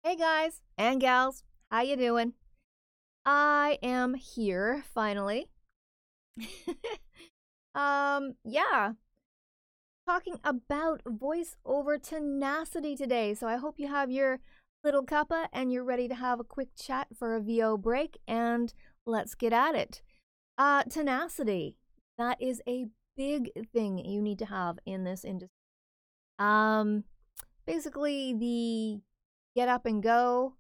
Hey guys and gals, how you doing? I am here finally. Yeah, talking about voiceover tenacity today. So I hope you have your little cuppa and you're ready to have a quick chat for a VO break, and let's get at it. Tenacity. That is a big thing you need to have in this industry. Basically the get up and go.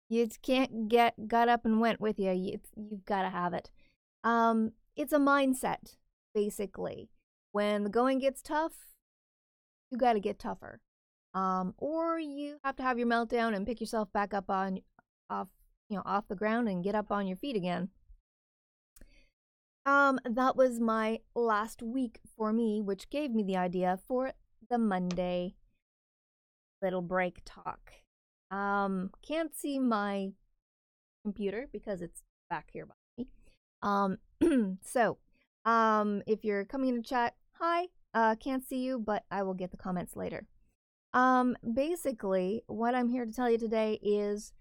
You can't got up and went with you. You've got to have it. It's a mindset, basically. When the going gets tough, you got to get tougher. Or you have to have your meltdown and pick yourself back up off the ground and get up on your feet again. That was my last week for me, which gave me the idea for the Monday little break talk. Can't see my computer because it's back here by me. So, if you're coming in to chat, hi, can't see you, but I will get the comments later. Basically, what I'm here to tell you today is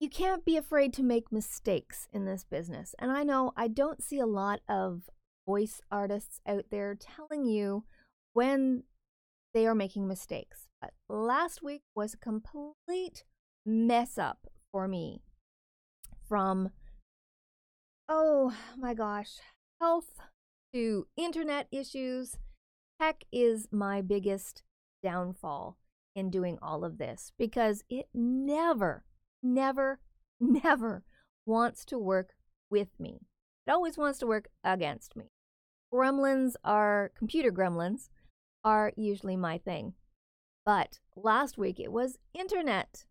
you can't be afraid to make mistakes in this business. And I know I don't see a lot of voice artists out there telling you when they are making mistakes. But last week was a complete mess up for me. From, oh my gosh, health to internet issues. Tech is my biggest downfall in doing all of this because it never wants to work with me. It always wants to work against me. Computer gremlins are usually my thing. But last week it was internet.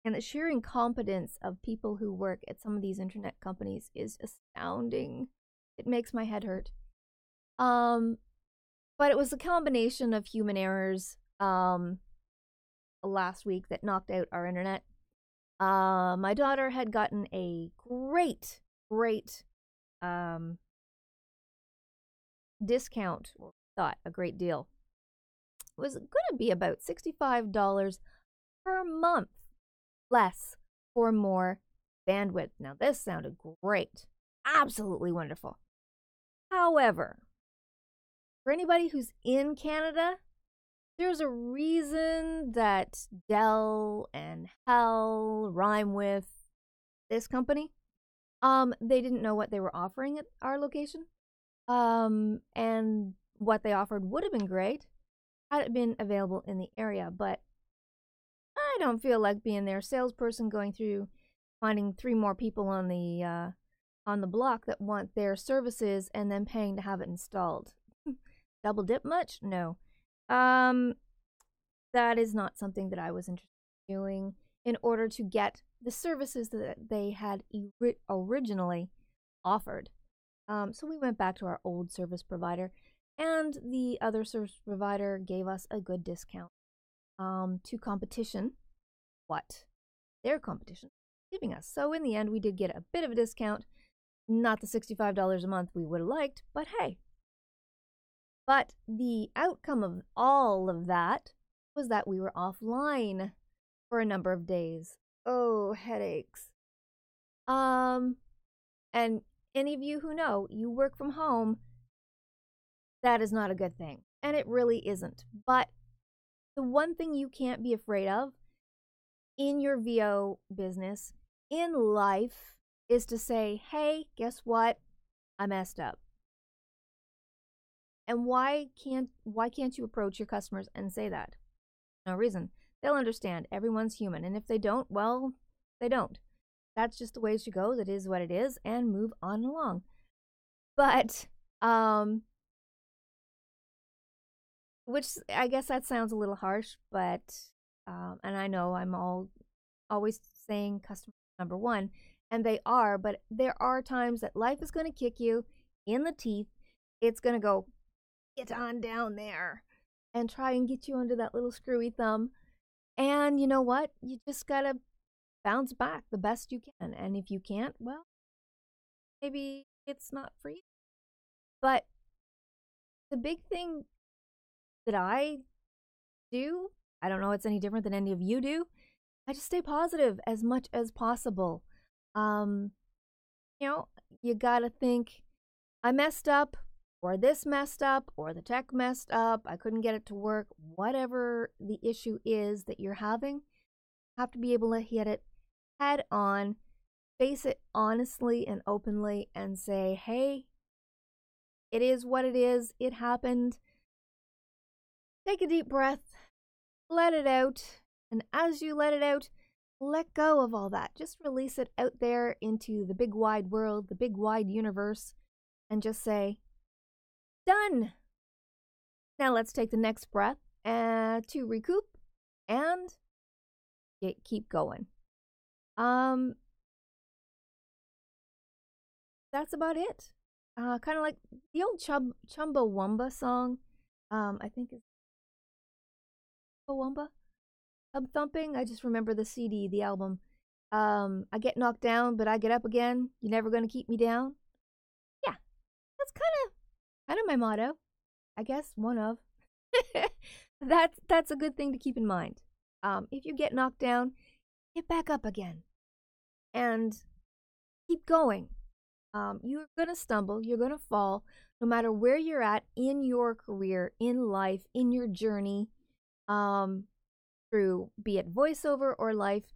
And the sheer incompetence of people who work at some of these internet companies is astounding. It makes my head hurt. But it was a combination of human errors last week that knocked out our internet. My daughter had gotten a great discount, or thought a great deal. It was going to be about $65 per month less for more bandwidth. Now, this sounded great. Absolutely wonderful. However, for anybody who's in Canada, there's a reason that Dell and Hell rhyme with this company. They didn't know what they were offering at our location. And what they offered would have been great had it been available in the area, but I don't feel like being their salesperson going through finding 3 more people on the block that want their services and then paying to have it installed. Double dip much? No. That is not something that I was interested in doing in order to get the services that they had originally offered. So we went back to our old service provider, and the other service provider gave us a good discount. To competition, what their competition is giving us. So in the end, we did get a bit of a discount. Not the $65 a month we would have liked, but hey. But the outcome of all of that was that we were offline for a number of days. Oh, headaches. And any of you who know, you work from home, that is not a good thing. And it really isn't. But the one thing you can't be afraid of in your VO business, in life, is to say, hey, guess what? I messed up. And why can't you approach your customers and say that? No reason. They'll understand. Everyone's human. And if they don't, well, they don't. That's just the way it should go. That is what it is, and move on along. But, which I guess that sounds a little harsh, but, and I know I'm always saying customer number one, and they are, but there are times that life is going to kick you in the teeth. It's going to go, get on down there, and try and get you under that little screwy thumb. And you know what? You just got to bounce back the best you can. And if you can't, well, maybe it's not for you. But the big thing that I do, I don't know if it's any different than any of you do, I just stay positive as much as possible. Um, you know, you gotta think, I messed up, or this messed up, or the tech messed up, I couldn't get it to work, whatever the issue is that you're having, you have to be able to hit it head on, face it honestly and openly, and say, hey, it is what it is, it happened. Take a deep breath, let it out, and as you let it out, let go of all that. Just release it out there into the big wide world, the big wide universe, and just say, done. Now let's take the next breath to recoup and keep going. That's about it. Kind of like the old Chumbawamba song. I think it's Chumbawamba. Tub thumping. I just remember the CD, the album. I get knocked down, but I get up again. You're never gonna keep me down. Yeah, that's kind of my motto. I guess one of. That's a good thing to keep in mind. If you get knocked down, get back up again, and keep going. You're gonna stumble. You're gonna fall. No matter where you're at in your career, in life, in your journey. Through be it voiceover or life,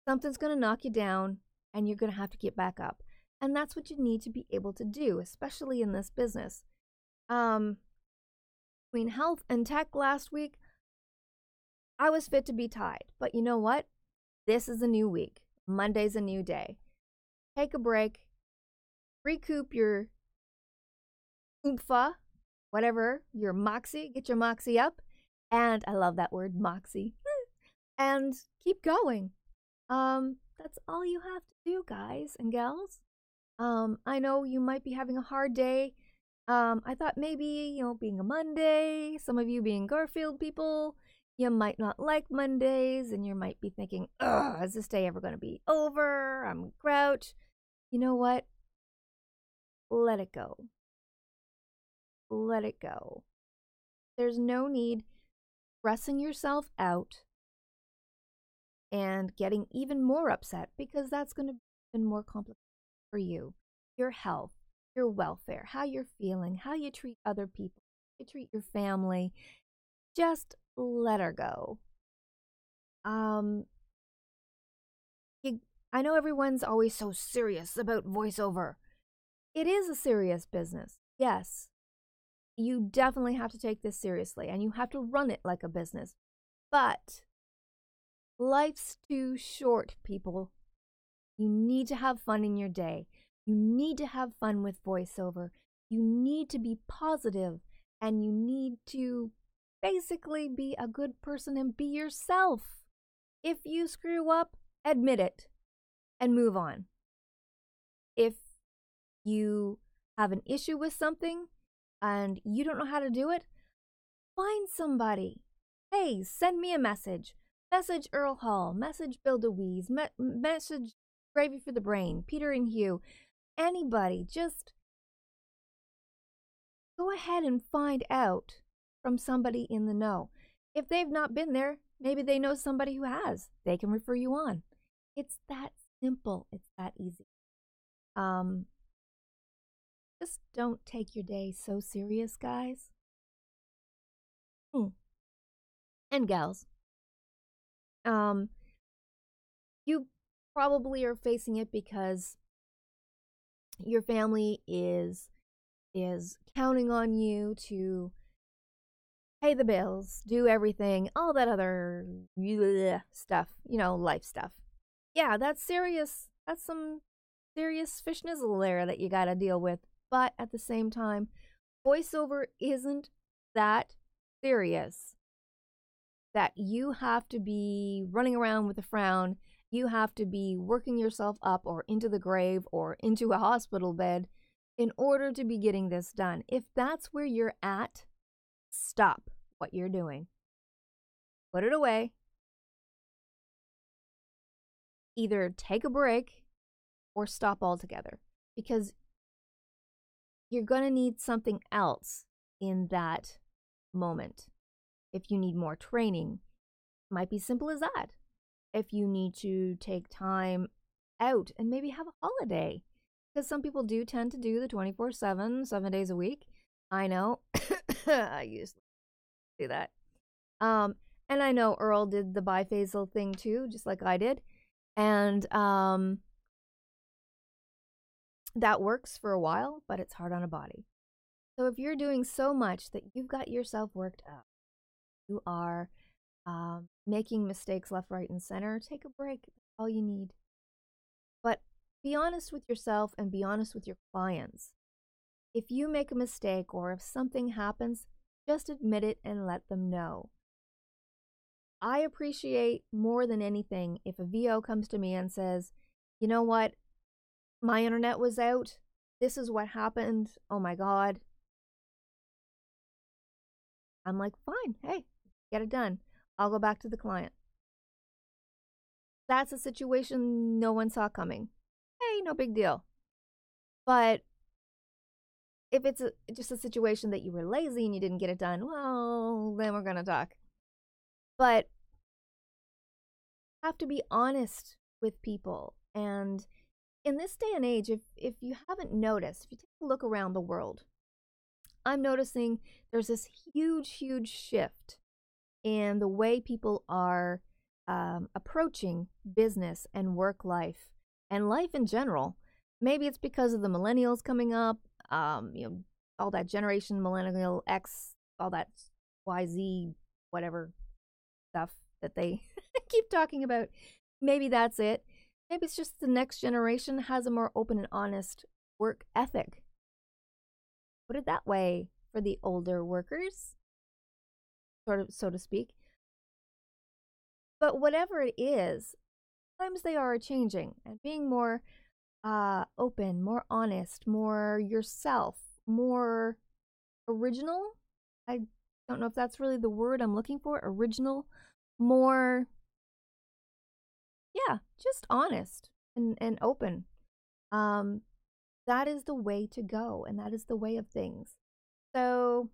something's going to knock you down and you're going to have to get back up. And that's what you need to be able to do, especially in this business. Between health and tech last week, I was fit to be tied. But you know what? This is a new week. Monday's a new day. Take a break. Recoup your oompha, whatever, your moxie. Get your moxie up. And I love that word, moxie. And keep going. That's all you have to do, guys and gals. I know you might be having a hard day. I thought maybe, being a Monday, some of you being Garfield people, you might not like Mondays, and you might be thinking, ugh, is this day ever going to be over? I'm a grouch. You know what? Let it go. Let it go. There's no need stressing yourself out and getting even more upset, because that's going to be even more complicated for you. Your health, your welfare, how you're feeling, how you treat other people, how you treat your family. Just let her go. I know everyone's always so serious about voiceover. It is a serious business, yes. You definitely have to take this seriously, and you have to run it like a business. But life's too short, people. You need to have fun in your day. You need to have fun with voiceover. You need to be positive, and you need to basically be a good person and be yourself. If you screw up, admit it and move on. If you have an issue with something and you don't know how to do it, find somebody. Hey, send me a message. Message Earl Hall, message Bill DeWeese, message Gravy for the Brain, Peter and Hugh. Anybody, just go ahead and find out from somebody in the know. If they've not been there, maybe they know somebody who has. They can refer you on. It's that simple. It's that easy. Just don't take your day so serious, guys. And gals. You probably are facing it because your family is counting on you to pay the bills, do everything, all that other stuff, life stuff. Yeah, that's serious. That's some serious fish nizzle there that you gotta deal with. But at the same time, voiceover isn't that serious that you have to be running around with a frown. You have to be working yourself up or into the grave or into a hospital bed in order to be getting this done. If that's where you're at, stop what you're doing. Put it away. Either take a break or stop altogether, because you're going to need something else in that moment. If you need more training, it might be simple as that. if you need to take time out and maybe have a holiday. Because some people do tend to do the 24/7, 7 days a week. I know. I used to do that. And I know Earl did the biphasal thing too, just like I did. And that works for a while, but it's hard on a body. So if you're doing so much that you've got yourself worked up, you are making mistakes left, right, and center, take a break. That's all you need. But be honest with yourself and be honest with your clients. If you make a mistake or if something happens, just admit it and let them know. I appreciate more than anything if a VO comes to me and says, you know what, my internet was out. This is what happened. Oh my God. I'm like, fine. Hey, get it done. I'll go back to the client. That's a situation no one saw coming. Hey, no big deal. But if it's just a situation that you were lazy and you didn't get it done, well, then we're going to talk. But have to be honest with people. And in this day and age, if you haven't noticed, if you take a look around the world, I'm noticing there's this huge shift in the way people are approaching business and work life and life in general. Maybe it's because of the millennials coming up, all that generation millennial X, all that YZ, whatever stuff that they keep talking about. Maybe that's it. Maybe it's just the next generation has a more open and honest work ethic. Put it that way for the older workers, sort of, so to speak. But whatever it is, times they are changing and being more open, more honest, more yourself, more original. I don't know if that's really the word I'm looking for. Original, more, yeah, just honest and open. That is the way to go, and that is the way of things. So,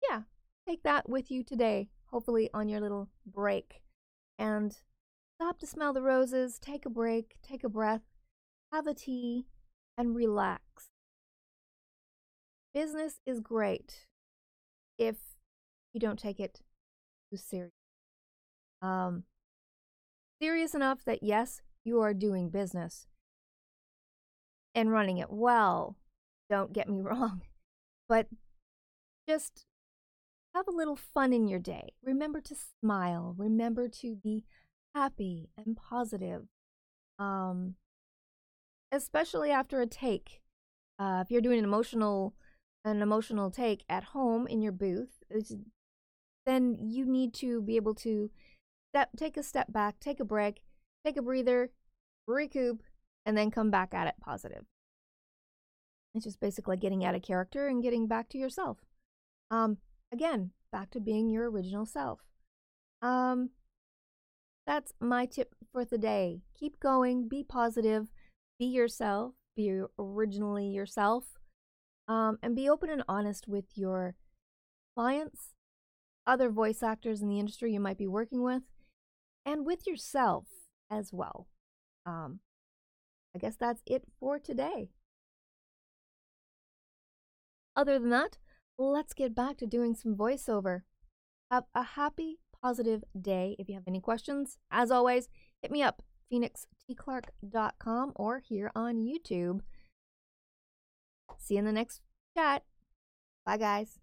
yeah, take that with you today, hopefully on your little break. And stop to smell the roses, take a break, take a breath, have a tea, and relax. Business is great if you don't take it too serious. Serious enough that, yes, you are doing business and running it well. Don't get me wrong. But just have a little fun in your day. Remember to smile. Remember to be happy and positive. Especially after a take. If you're doing an emotional take at home in your booth, then you need to be able to take a step back, take a break, take a breather, recoup, and then come back at it positive. It's just basically getting out of character and getting back to yourself. Again, back to being your original self. That's my tip for the day. Keep going, be positive, be yourself, be originally yourself, and be open and honest with your clients, other voice actors in the industry you might be working with, and with yourself as well. I guess that's it for today. Other than that, let's get back to doing some voiceover. Have a happy, positive day. If you have any questions, as always, hit me up, phoenixtclark.com or here on YouTube. See you in the next chat. Bye, guys.